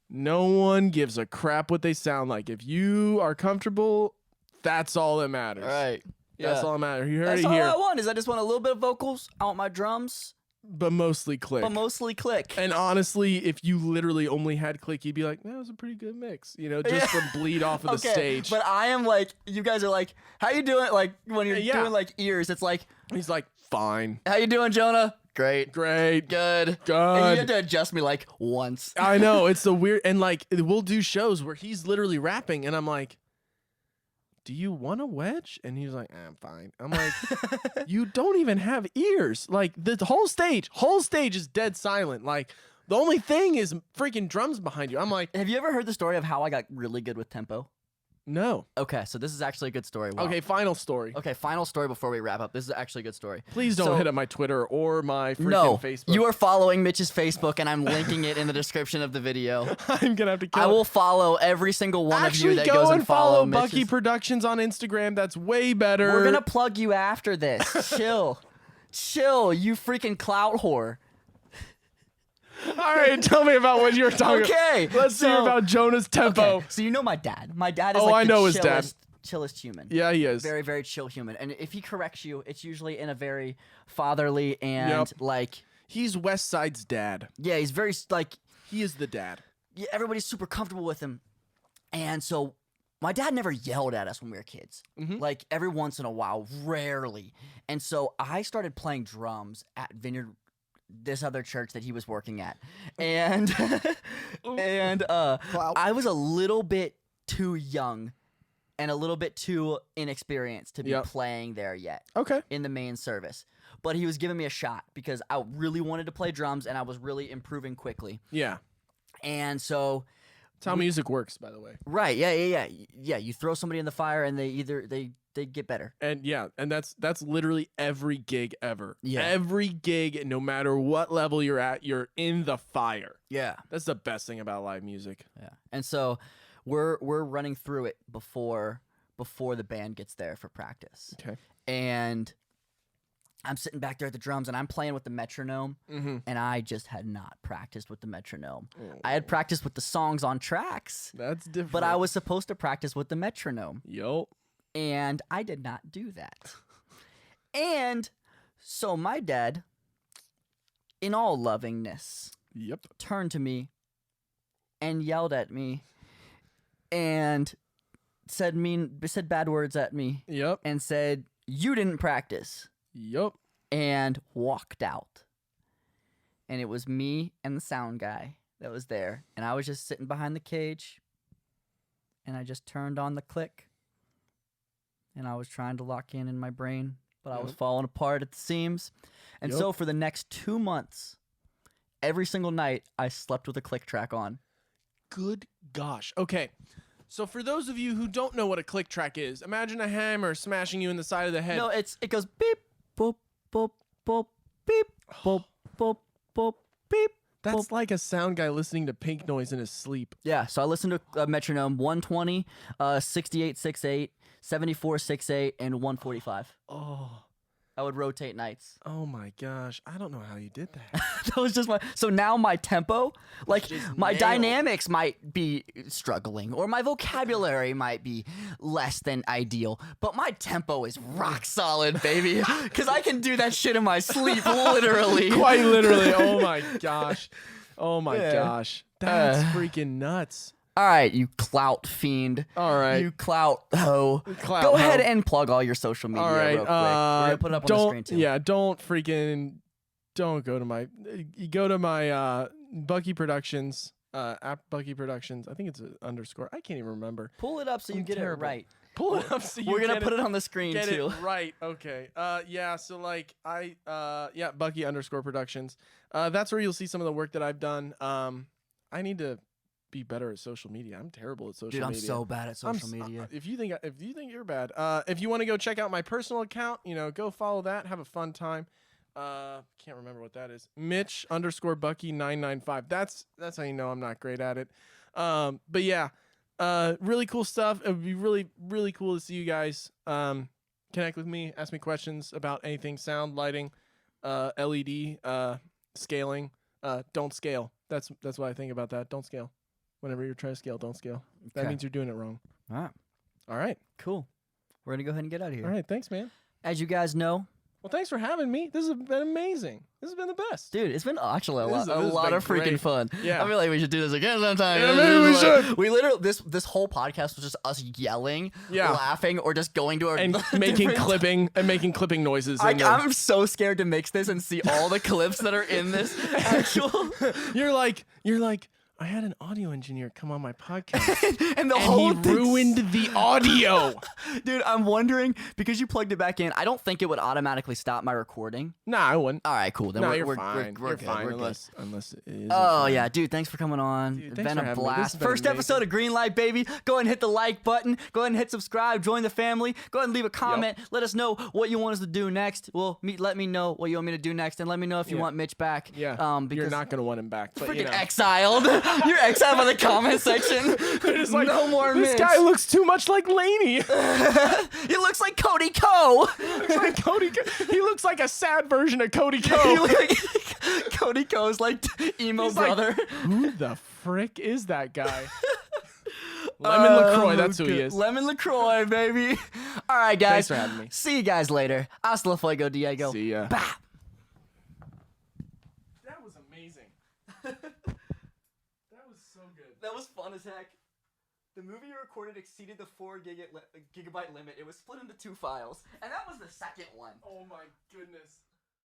No one gives a crap what they sound like. If you are comfortable, that's all that matters. Right. That's all that matters. You heard That's it all here. I want is I just want a little bit of vocals. I want my drums, But mostly click. but mostly click. And honestly, if you literally only had click, you'd be like, that was a pretty good mix. You know, just from bleed off of the stage. But I am like, you guys are like, how you doing? Like when you're Yeah. doing like ears, it's like, He's like, fine. how you doing, Jonah? Great. Great. Good. And you Good. had to adjust me like once. I know. It's the weird. And like, we'll do shows where he's literally rapping, and I'm like, do you want a wedge? And he's like, I'm fine. I'm like, you don't even have ears. Like, the whole stage is dead silent. Like, the only thing is freaking drums behind you. I'm like, Have you ever heard the story of how I got really good with tempo? no. Okay, so this is actually a good story. Wow. Okay, final story. Okay, final story before we wrap up. This is actually a good story. Please don't So- hit up my Twitter or my freaking No, Facebook. you are following Mitch's Facebook, and I'm linking it in the description of the video. I'm gonna have to kill I it. will follow every single one Actually of you that go goes and follow Mitch's. Bucky Productions on Instagram. That's way better. We're gonna plug you after this. Chill, you freaking clout whore. All right, tell me about what you were talking Okay, about. Let's hear so- about Jonah's tempo. Okay, so you know my dad. My dad is Oh, like I the know his dad. chillest human. Yeah, he is. Very, very chill human. And if he corrects you, it's usually in a very fatherly and Yep. like, He's West Side's dad. yeah, he's very like, He is the dad. yeah, everybody's super comfortable with him. And so my dad never yelled at us when we were kids. Mhm. Like every once in a while, rarely. And so I started playing drums at Vineyard, this other church that he was working at. And I was a little bit too young and a little bit too inexperienced to be Yep. playing there yet Okay. in the main service. But he was giving me a shot because I really wanted to play drums and I was really improving quickly. Yeah. And so That's how music works, by the way. right, yeah. You throw somebody in the fire and they get better. And yeah, and that's literally every gig ever. Yeah. Every gig, no matter what level you're at, you're in the fire. Yeah. That's the best thing about live music. Yeah. And so we're running through it before the band gets there for practice. Okay. And I'm sitting back there at the drums and I'm playing with the metronome Mm-hmm. and I just had not practiced with the metronome. Oh. I had practiced with the songs on tracks, That's different. but I was supposed to practice with the metronome. Yo. And I did not do that. And so my dad, in all lovingness, Yep. turned to me and yelled at me and said bad words at me Yep. and said, "You didn't practice," Yep. and walked out. And it was me and the sound guy that was there, and I was just sitting behind the cage, and I just turned on the click, and I was trying to lock in my brain, but I was falling apart at the seams. And so for the next 2 months, every single night, I slept with a click track on. Good gosh. Okay. So for those of you who don't know what a click track is, imagine a hammer smashing you in the side of the head. No, it goes beep, boop, boop, boop, beep, boop, boop, boop, beep. That's like a sound guy listening to pink noise in his sleep. Yeah, so I listened to a metronome 120, 6868, 7468, and 145. Oh. I would rotate nights. Oh my gosh. I don't know how you did that. That was just so now my tempo, like just my nailed. dynamics might be struggling or my vocabulary might be less than ideal, but my tempo is rock solid, baby. Cause I can do that shit in my sleep, literally. Quite literally. Oh my gosh. Oh my Yeah. gosh. That's freaking nuts. All right, you clout fiend. All right. You clout hoe. Clout Go hoe. ahead and plug all your social media All right. real quick. We're gonna put it up on the screen too. Yeah, don't go to my you go to my Bucky Productions app Bucky Productions. I think it's an underscore. I can't even remember. Pull it up so you I'm get terrible. it right. Pull it up so you We're gonna get put it on the screen get too. it right. Okay. Yeah, so like Bucky underscore Productions. That's where you'll see some of the work that I've done. I need to be better at social media. I'm terrible at social Dude, I'm media. so bad at social media. If you think you're bad, if you want to go check out my personal account, go follow that. Have a fun time. Can't remember what that is. Mitch underscore Bucky 995. That's how you know I'm not great at it. But yeah, really cool stuff. It would be really, really cool to see you guys. Connect with me, ask me questions about anything, sound, lighting, LED, scaling. Don't scale. That's what I think about that. Don't scale. Whenever you're trying to scale, don't scale. That Okay. means you're doing it wrong. All right, All right. cool. We're gonna go ahead and get out of here. All right. Thanks, man. As you guys know, Well, thanks for having me. This has been amazing. This has been the best. dude, it's been actually a This lot has of been freaking great. fun. Yeah. I feel like we should do this again sometime. Yeah, maybe we should. We literally this whole podcast was just us yelling, Yeah. laughing, or just going to our And making different- clipping noises. I'm so scared to mix this and see all the clips that are in this actual. You're like, I had an audio engineer come on my podcast. and the And whole he thing- ruined the audio. Dude, I'm wondering because you plugged it back in. I don't think it would automatically stop my recording. Nah, I wouldn't. All right, cool. Then No, we're, you're we're, fine. We're You're good. fine We're good. unless it is. Oh yeah, dude! Thanks for coming on. Dude, It's thanks been for a having me. This blast. has been First episode amazing. of Green Light, baby. Go ahead and hit the like button. Go ahead and hit subscribe. Join the family. Go ahead and leave a comment. Let us know what you want us to do next. Well, let me know what you want me to do next, and let me know if you Yeah. want Mitch back. Yeah. Because You're not gonna want him back. But freaking exiled. You're exiled by the comment section. It's like, no more This Mitch. guy looks too much like Laney. He looks like Cody Ko. Looks like Cody. He looks like a sad version of Cody He Ko. looks like Cody Ko's like emo He's like, brother. Who the frick is that guy? Lemon LaCroix, that's who he is. Lemon LaCroix, baby. All right, guys. Thanks for having me. See you guys later. Hasta la fuego, Diego. See ya. Bah. That was amazing. That was so good. That was fun as heck. The movie you recorded exceeded the 4 gigabyte limit. It was split into 2 files, and that was the second one. Oh my goodness.